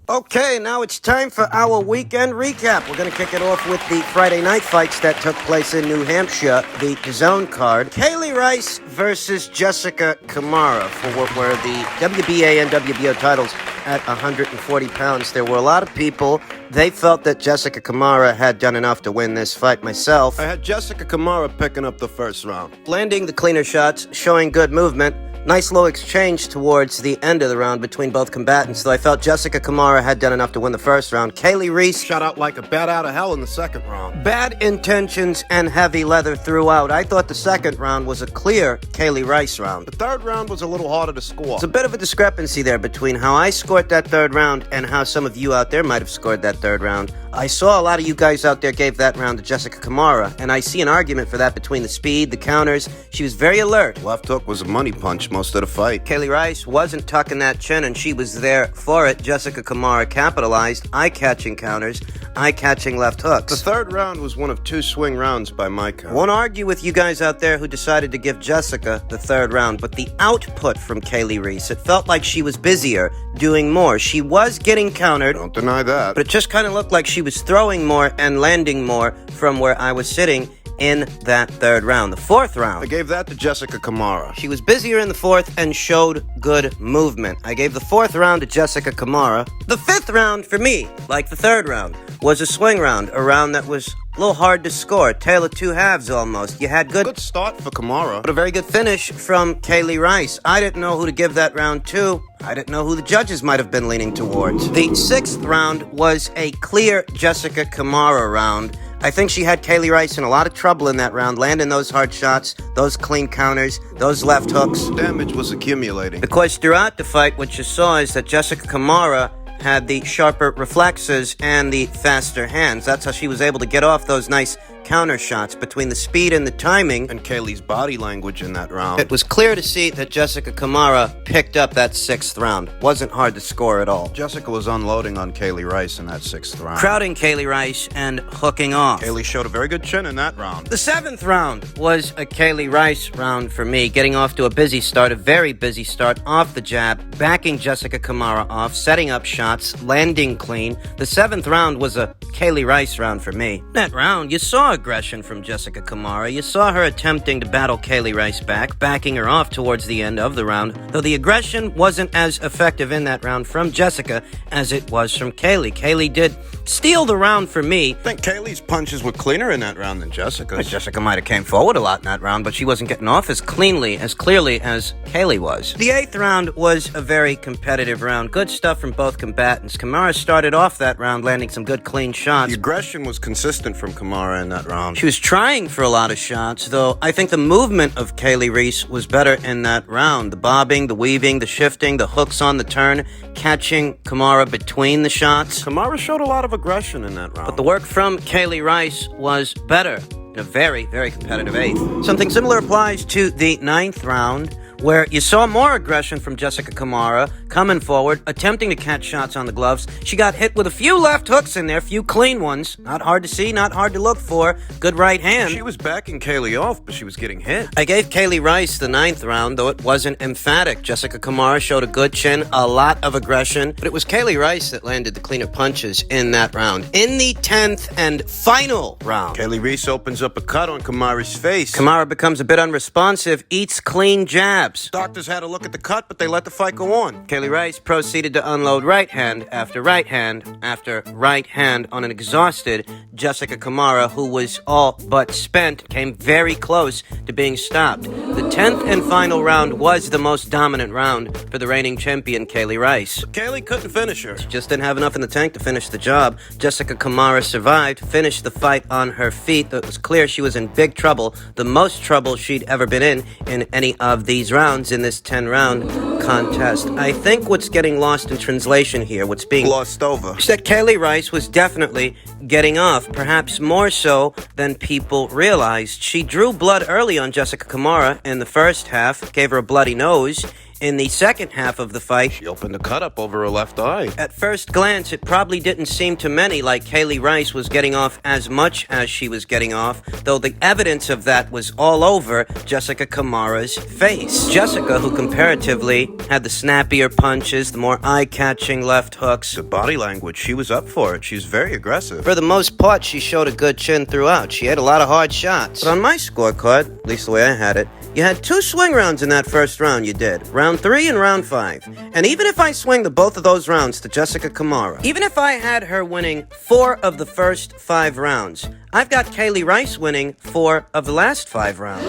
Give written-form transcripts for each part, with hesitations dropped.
Okay, now it's time for our weekend recap. We're going to kick it off with the Friday night fights that took place in New Hampshire, the zone card. Kaylee Reis versus Jessica Kamara for what were the WBA and WBO titles at 140 pounds. There were a lot of people, they felt that Jessica Kamara had done enough to win this fight. Myself, I had Jessica Kamara picking up the first round, landing the cleaner shots, showing good movement. Nice low exchange towards the end of the round between both combatants, though I felt Jessica Kamara had done enough to win the first round. Kaylee Reis shot out like a bat out of hell in the second round. Bad intentions and heavy leather throughout. I thought the second round was a clear Kaylee Reis round. The third round was a little harder to score. There's a bit of a discrepancy there between how I scored that third round and how some of you out there might have scored that third round. I saw a lot of you guys out there gave that round to Jessica Kamara, and I see an argument for that between the speed, the counters. She was very alert. Left hook was a money punch most of the fight. Kaylee Reis wasn't tucking that chin, and she was there for it. Jessica Kamara capitalized, eye-catching counters, eye-catching left hooks. The third round was one of two swing rounds by my count. Won't argue with you guys out there who decided to give Jessica the third round, but the output from Kaylee Reis, it felt like she was busier, doing more. She was getting countered. Don't deny that. But it just kind of looked like she was throwing more and landing more from where I was sitting in that third round. The fourth round, I gave that to Jessica Kamara. She was busier in the fourth and showed good movement. I gave the fourth round to Jessica Kamara. The fifth round, for me, like the third round, was a swing round, a round that was a little hard to score, tale of two halves almost. You had good start for Kamara, but a very good finish from Kaylee Reis. I didn't know who to give that round to. I didn't know who the judges might have been leaning towards. The sixth round was a clear Jessica Kamara round. I think she had Kaylee Reis in a lot of trouble in that round, landing those hard shots, those clean counters, those left hooks. Damage was accumulating. Because throughout the fight, what you saw is that Jessica Kamara had the sharper reflexes and the faster hands. That's how she was able to get off those nice counter shots. Between the speed and the timing and Kaylee's body language in that round, it was clear to see that Jessica Kamara picked up that sixth round. Wasn't hard to score at all. Jessica was unloading on Kaylee Reis in that sixth round, crowding Kaylee Reis and hooking off. Kaylee showed a very good chin in that round. The seventh round was a Kaylee Reis round for me, getting off to a busy start, a very busy start, off the jab, backing Jessica Kamara off, setting up shots, landing clean. The seventh round was a Kaylee Reis round for me. That round, you saw aggression from Jessica Kamara. You saw her attempting to battle Kaylee Reis back, backing her off towards the end of the round, though the aggression wasn't as effective in that round from Jessica as it was from Kaylee. Kaylee did steal the round for me. I think Kaylee's punches were cleaner in that round than Jessica's. Jessica might have came forward a lot in that round, but she wasn't getting off as cleanly, as clearly as Kaylee was. The eighth round was a very competitive round. Good stuff from both combatants. Kamara started off that round landing some good clean shots. The aggression was consistent from Kamara in that round. She was trying for a lot of shots, though I think the movement of Kaylee Reis was better in that round. The bobbing, the weaving, the shifting, the hooks on the turn, catching Kamara between the shots. Kamara showed a lot of aggression in that round, but the work from Kaylee Reis was better in a very, very competitive eighth. Something similar applies to the ninth round, where you saw more aggression from Jessica Kamara, coming forward, attempting to catch shots on the gloves. She got hit with a few left hooks in there, few clean ones. Not hard to see, not hard to look for. Good right hand. She was backing Kaylee off, but she was getting hit. I gave Kaylee Reis the ninth round, though it wasn't emphatic. Jessica Kamara showed a good chin, a lot of aggression, but it was Kaylee Reis that landed the cleaner punches in that round. In the 10th and final round, Kaylee Reis opens up a cut on Kamara's face. Kamara becomes a bit unresponsive, eats clean jabs. Doctors had a look at the cut, but they let the fight go on. Kaylee Reis proceeded to unload right hand after right hand after right hand on an exhausted Jessica Kamara, who was all but spent, came very close to being stopped. The 10th and final round was the most dominant round for the reigning champion, Kaylee Reis. Kaylee couldn't finish her. She just didn't have enough in the tank to finish the job. Jessica Kamara survived, finished the fight on her feet, though it was clear she was in big trouble, the most trouble she'd ever been in any of these rounds. rounds in this 10-round contest. I think what's getting lost in translation here, what's being glossed over, is that Kaylee Reis was definitely getting off, perhaps more so than people realized. She drew blood early on Jessica Kamara in the first half, gave her a bloody nose. In the second half of the fight, she opened a cut up over her left eye. At first glance, it probably didn't seem to many like Kaylee Reis was getting off as much as she was getting off, though the evidence of that was all over Jessica Kamara's face. Jessica, who comparatively had the snappier punches, the more eye-catching left hooks. The body language, she was up for it. She's very aggressive. For the most part, she showed a good chin throughout. She had a lot of hard shots. But on my scorecard, at least the way I had it, you had 2 swing rounds in that first round, you did. Round 3 and round 5. And even if I swing both of those rounds to Jessica Kamara, even if I had her winning 4 of the first 5 rounds, I've got Kaylee Reis winning 4 of the last 5 rounds.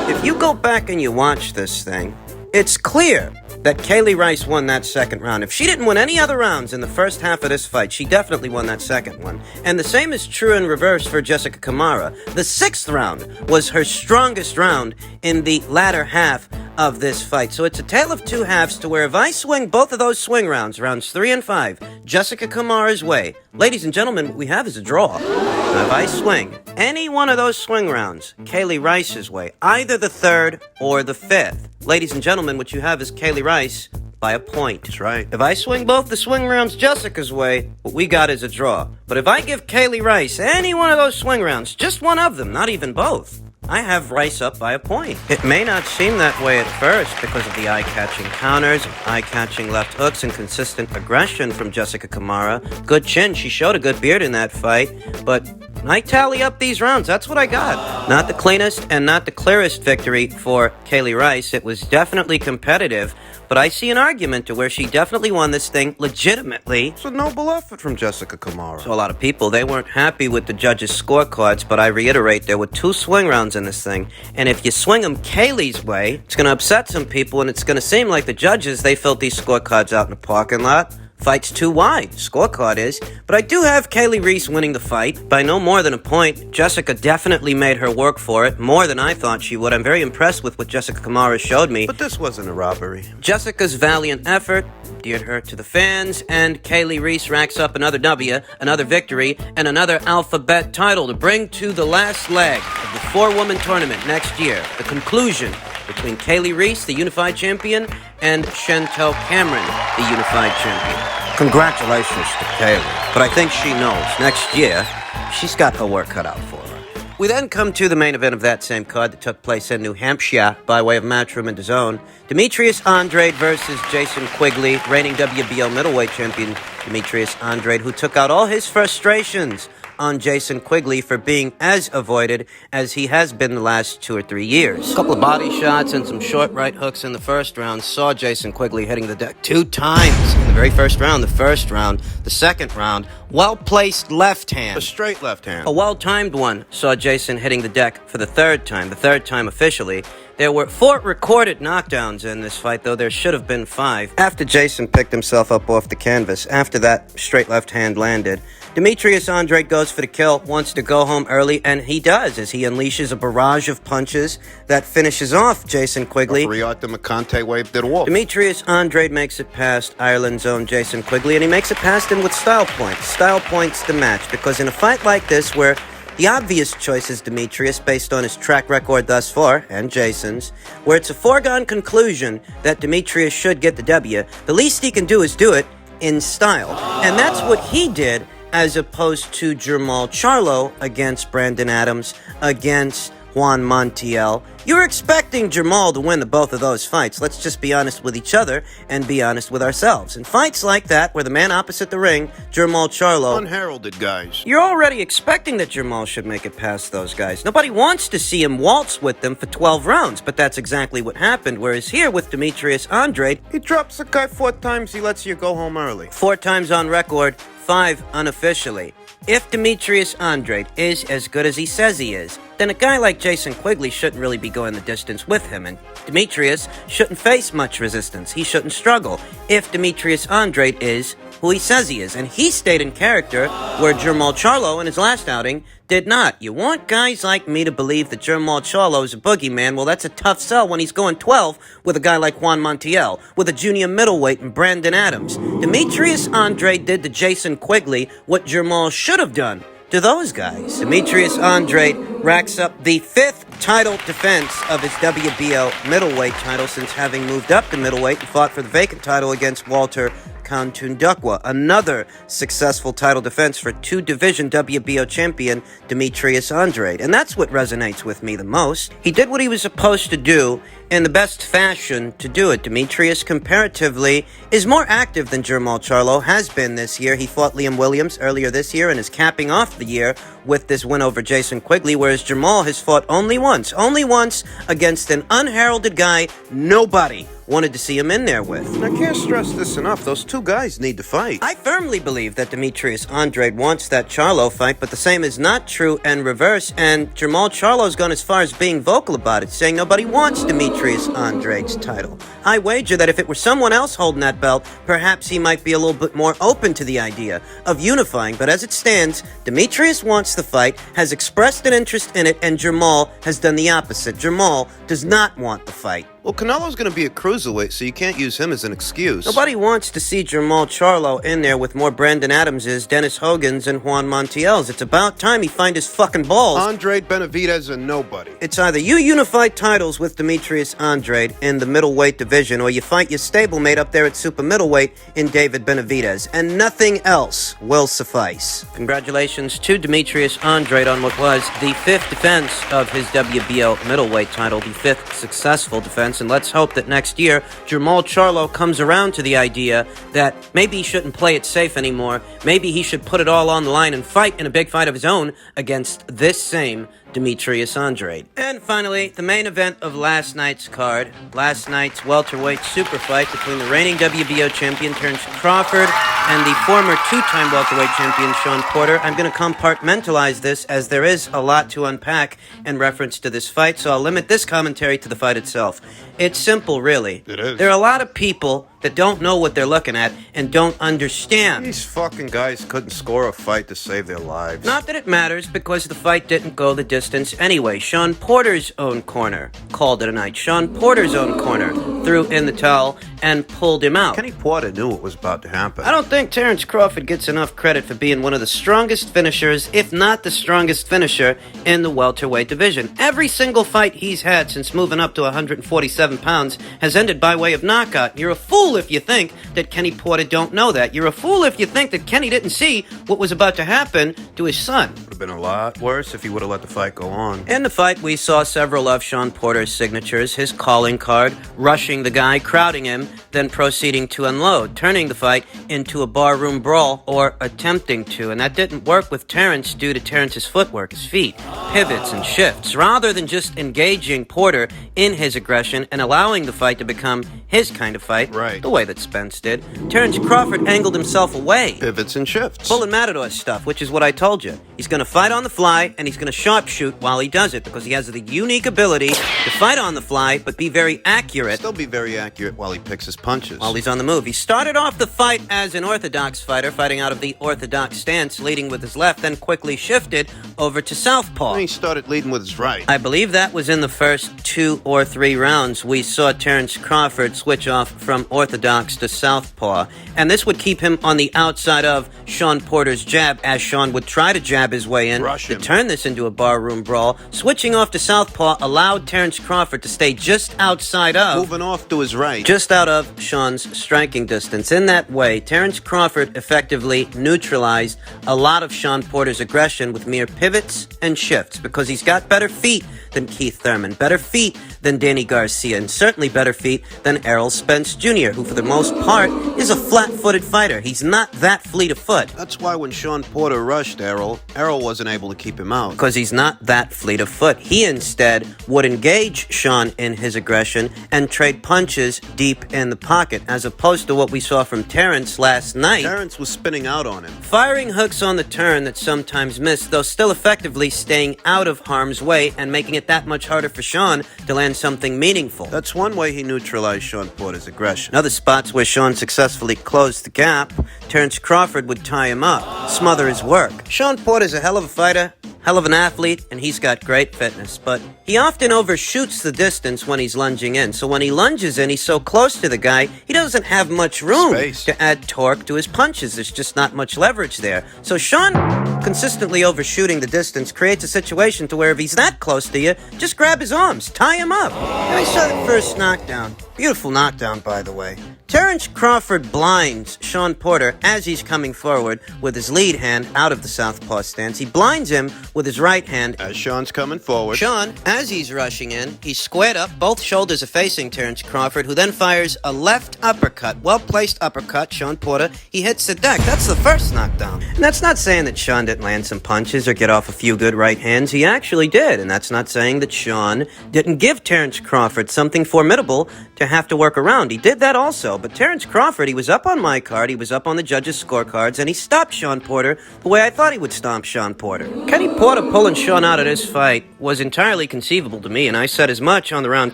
If you go back and you watch this thing, it's clear that Kaylee Reis won that second round. If she didn't win any other rounds in the first half of this fight, she definitely won that second one. And the same is true in reverse for Jessica Kamara. The 6th round was her strongest round in the latter half of this fight. So it's a tale of 2 halves to where if I swing both of those swing rounds, rounds 3 and 5, Jessica Kamara's way, ladies and gentlemen, what we have is a draw. Now, if I swing any one of those swing rounds Kaylee Reis's way, either the 3rd or the 5th, ladies and gentlemen, what you have is Kaylee Reis by a point. That's right. If I swing both the swing rounds Jessica's way, what we got is a draw. But if I give Kaylee Reis any one of those swing rounds, just one of them, not even both, I have Reis up by a point. It may not seem that way at first because of the eye-catching counters, eye-catching left hooks, and consistent aggression from Jessica Kamara. Good chin. She showed a good beard in that fight. But I tally up these rounds. That's what I got. Not the cleanest and not the clearest victory for Kaylee Reis. It was definitely competitive. But I see an argument to where she definitely won this thing legitimately. It's a noble effort from Jessica Kamara. So a lot of people, they weren't happy with the judges' scorecards, but I reiterate, there were 2 swing rounds in this thing. And if you swing them Kaylee's way, it's going to upset some people, and it's going to seem like the judges, they filled these scorecards out in the parking lot. Fight's too wide, scorecard is. But I do have Kaylee Reis winning the fight by no more than a point. Jessica definitely made her work for it, more than I thought she would. I'm very impressed with what Jessica Kamara showed me. But this wasn't a robbery. Jessica's valiant effort endeared her to the fans, and Kaylee Reis racks up another W, another victory, and another alphabet title to bring to the last leg of the 4-woman tournament next year. The conclusion between Kaylee Reis, the unified champion, and Chantel Cameron, the unified champion. Congratulations to Kaylee. But I think she knows next year she's got her work cut out for her. We then come to the main event of that same card that took place in New Hampshire by way of Matchroom and DAZN. Demetrius Andrade versus Jason Quigley, reigning WBO middleweight champion Demetrius Andrade, who took out all his frustrations on Jason Quigley for being as avoided as he has been the last 2 or 3 years. A couple of body shots and some short right hooks in the first round saw Jason Quigley hitting the deck 2 times in the very first round, the first round, the second round. Well-placed left hand. A straight left hand. A well-timed one saw Jason hitting the deck for the third time officially. There were 4 recorded knockdowns in this fight, though there should have been 5. After Jason picked himself up off the canvas, after that straight left hand landed, Demetrius Andrade goes for the kill, wants to go home early, and he does as he unleashes a barrage of punches that finishes off Jason Quigley. Referee McConte waved it off. Demetrius Andrade makes it past Ireland's own Jason Quigley, and he makes it past him with style points. Style points the match, because in a fight like this where the obvious choice is Demetrius based on his track record thus far, and Jason's, where it's a foregone conclusion that Demetrius should get the W, the least he can do is do it in style. And that's what he did as opposed to Jermall Charlo against Brandon Adams, against Juan Montiel. You're expecting Jermall to win the both of those fights. Let's just be honest with each other and be honest with ourselves. In fights like that, where the man opposite the ring, Jermall Charlo, unheralded guys, you're already expecting that Jermall should make it past those guys. Nobody wants to see him waltz with them for 12 rounds, but that's exactly what happened. Whereas here with Demetrius Andrade, he drops a guy 4 times, he lets you go home early. 4 times on record, 5 unofficially. If Demetrius Andrade is as good as he says he is, then a guy like Jason Quigley shouldn't really be going the distance with him, and Demetrius shouldn't face much resistance. He shouldn't struggle if Demetrius Andrade is who he says he is. And he stayed in character, where Jermall Charlo in his last outing did not. You want guys like me to believe that Jermall Charlo is a boogeyman? Well, that's a tough sell when he's going 12 with a guy like Juan Montiel, with a junior middleweight and Brandon Adams. Demetrius Andrade did to Jason Quigley what Jermall should have done to those guys. Demetrius Andrade racks up the 5th title defense of his WBO middleweight title since having moved up to middleweight and fought for the vacant title against Walter Kantundukwa. Another successful title defense for two-division WBO champion Demetrius Andrade. And that's what resonates with me the most. He did what he was supposed to do in the best fashion to do it. Demetrius, comparatively, is more active than Jermall Charlo has been this year. He fought Liam Williams earlier this year and is capping off the year with this win over Jason Quigley, whereas Jermall has fought only once against an unheralded guy nobody wanted to see him in there with. I can't stress this enough. Those two guys need to fight. I firmly believe that Demetrius Andrade wants that Charlo fight, but the same is not true and reverse, and Jermall Charlo's gone as far as being vocal about it, saying nobody wants Demetrius Andrade's title. I wager that if it were someone else holding that belt, perhaps he might be a little bit more open to the idea of unifying, but as it stands, Demetrius wants the fight, has expressed an interest in it, and Jermall has done the opposite. Jermall does not want the fight. Well, Canelo's going to be a cruiserweight, so you can't use him as an excuse. Nobody wants to see Jermall Charlo in there with more Brandon Adamses, Dennis Hogans, and Juan Montiels. It's about time he find his fucking balls. Andrade Benavidez and nobody. It's either you unify titles with Demetrius Andrade in the middleweight division, or you fight your stablemate up there at super middleweight in David Benavidez, and nothing else will suffice. Congratulations to Demetrius Andrade on what was the 5th defense of his WBO middleweight title, the 5th successful defense. And let's hope that next year, Jermall Charlo comes around to the idea that maybe he shouldn't play it safe anymore. Maybe he should put it all on the line and fight in a big fight of his own against this same Demetrius Andrade. And finally, the main event of last night's card. Last night's welterweight super fight between the reigning WBO champion Terence Crawford and the former two-time welterweight champion Shawn Porter. I'm going to compartmentalize this as there is a lot to unpack in reference to this fight, so I'll limit this commentary to the fight itself. It's simple, really. It is. There are a lot of people that don't know what they're looking at and don't understand. These fucking guys couldn't score a fight to save their lives. Not that it matters, because the fight didn't go the distance anyway. Shawn Porter's own corner called it a night. Shawn Porter's own corner threw in the towel and pulled him out. Kenny Porter knew what was about to happen. I don't think Terence Crawford gets enough credit for being one of the strongest finishers, if not the strongest finisher, in the welterweight division. Every single fight he's had since moving up to 147 pounds has ended by way of knockout. You're a fool if you think that Kenny Porter don't know that. You're a fool if you think that Kenny didn't see what was about to happen to his son. Would have been a lot worse if he would have let the fight go on. In the fight, we saw several of Shawn Porter's signatures, his calling card, rushing the guy, crowding him, then proceeding to unload, turning the fight into a barroom brawl, or attempting to. And that didn't work with Terence due to Terence's footwork, his feet, pivots, and shifts. Rather than just engaging Porter in his aggression and allowing the fight to become his kind of fight, right, the way that Spence did, Terence Crawford angled himself away. Pivots and shifts. Full and Matador stuff, which is what I told you. He's going to fight on the fly, and he's going to sharpshoot while he does it, because he has the unique ability to fight on the fly, but be very accurate. Still be very accurate while he picks his punches. While he's on the move. He started off the fight as an orthodox fighter, fighting out of the orthodox stance, leading with his left, then quickly shifted over to southpaw. And he started leading with his right. I believe that was in the first 2 or 3 rounds. We saw Terence Crawford switch off from orthodox to southpaw, and this would keep him on the outside of Shawn Porter's jab, as Shawn would try to jab his way in to turn this into a barroom brawl. Switching off to southpaw allowed Terence Crawford to stay just outside of, moving off to his right, just out of Shawn's striking distance. In that way, Terence Crawford effectively neutralized a lot of Shawn Porter's aggression with mere pivots and shifts, because he's got better feet than Keith Thurman, better feet than Danny Garcia, and certainly better feet than Errol Spence Jr., who for the most part is a flat-footed fighter. He's not that fleet of foot. That's why when Shawn Porter rushed Errol wasn't able to keep him out. Because he's not that fleet of foot. He instead would engage Shawn in his aggression and trade punches deep in the pocket, as opposed to what we saw from Terence last night. Terence was spinning out on him, firing hooks on the turn that sometimes missed, though still effectively staying out of harm's way and making it that much harder for Shawn to land land something meaningful. That's one way he neutralized Sean Porter's aggression. In other spots where Sean successfully closed the gap, Terrence Crawford would tie him up, smother his work. Sean Porter's a hell of a fighter, hell of an athlete, and he's got great fitness, but he often overshoots the distance when he's lunging in. So when he lunges in, he's so close to the guy, he doesn't have much room to add torque to his punches. There's just not much leverage there. So Sean consistently overshooting the distance creates a situation to where if he's that close to you, just grab his arms, tie him up. And I saw the first knockdown. Beautiful knockdown, by the way. Terrence Crawford blinds Sean Porter as he's coming forward with his lead hand out of the southpaw stance. He blinds him with his right hand. As Sean's coming forward. Sean, as he's rushing in, he's squared up. Both shoulders are facing Terrence Crawford, who then fires a left uppercut. Well-placed uppercut. Sean Porter, he hits the deck. That's the first knockdown. And that's not saying that Sean didn't land some punches or get off a few good right hands. He actually did. And that's not saying that Sean didn't give Terrence Crawford something formidable to have to work around. He did that also. But Terrence Crawford, he was up on my card, he was up on the judges' scorecards, and he stopped Sean Porter the way I thought he would stomp Sean Porter. Kenny Porter pulling Sean out of this fight was entirely conceivable to me, and I said as much on the round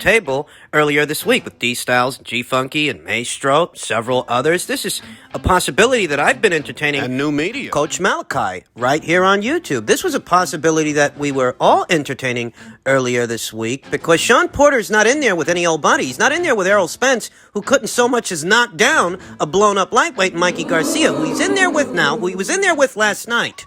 table earlier this week with D-Styles, G-Funky, and Maestro, several others. This is a possibility that I've been entertaining. And new media. Coach Malachi, right here on YouTube. This was a possibility that we were all entertaining earlier this week because Sean Porter's not in there with any old buddy. He's not in there with Errol Spence, who couldn't so much as knock down a blown-up lightweight Mikey Garcia, who he's in there with now, who he was in there with last night,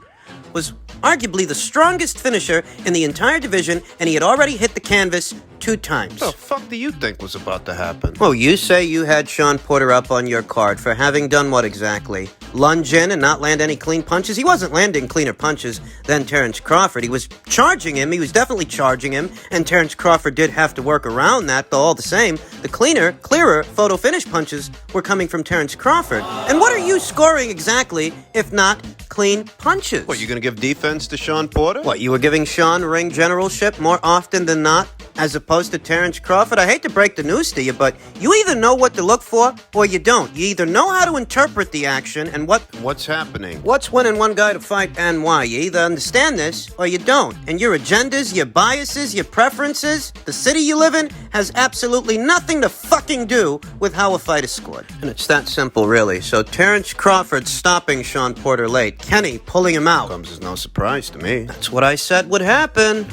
was arguably the strongest finisher in the entire division, and he had already hit the canvas 2 times. What the fuck do you think was about to happen? Oh, you say you had Sean Porter up on your card for having done what exactly? Lunge in and not land any clean punches? He wasn't landing cleaner punches than Terrence Crawford. He was charging him. He was definitely charging him, and Terrence Crawford did have to work around that, though all the same, the clearer photo finish punches were coming from Terrence Crawford. And what are you scoring exactly, if not clean punches? What, you gonna give defense to Sean Porter? What, you were giving Sean ring generalship more often than not, as opposed to Terrence Crawford? I hate to break the news to you, but you either know what to look for or you don't. You either know how to interpret the action and What's happening? what's winning one guy to fight and why. You either understand this or you don't. And your agendas, your biases, your preferences, the city you live in has absolutely nothing to fucking do with how a fight is scored. And it's that simple, really. So Terrence Crawford stopping Sean Porter late. Kenny pulling him out. Comes as no surprise to me. That's what I said would happen.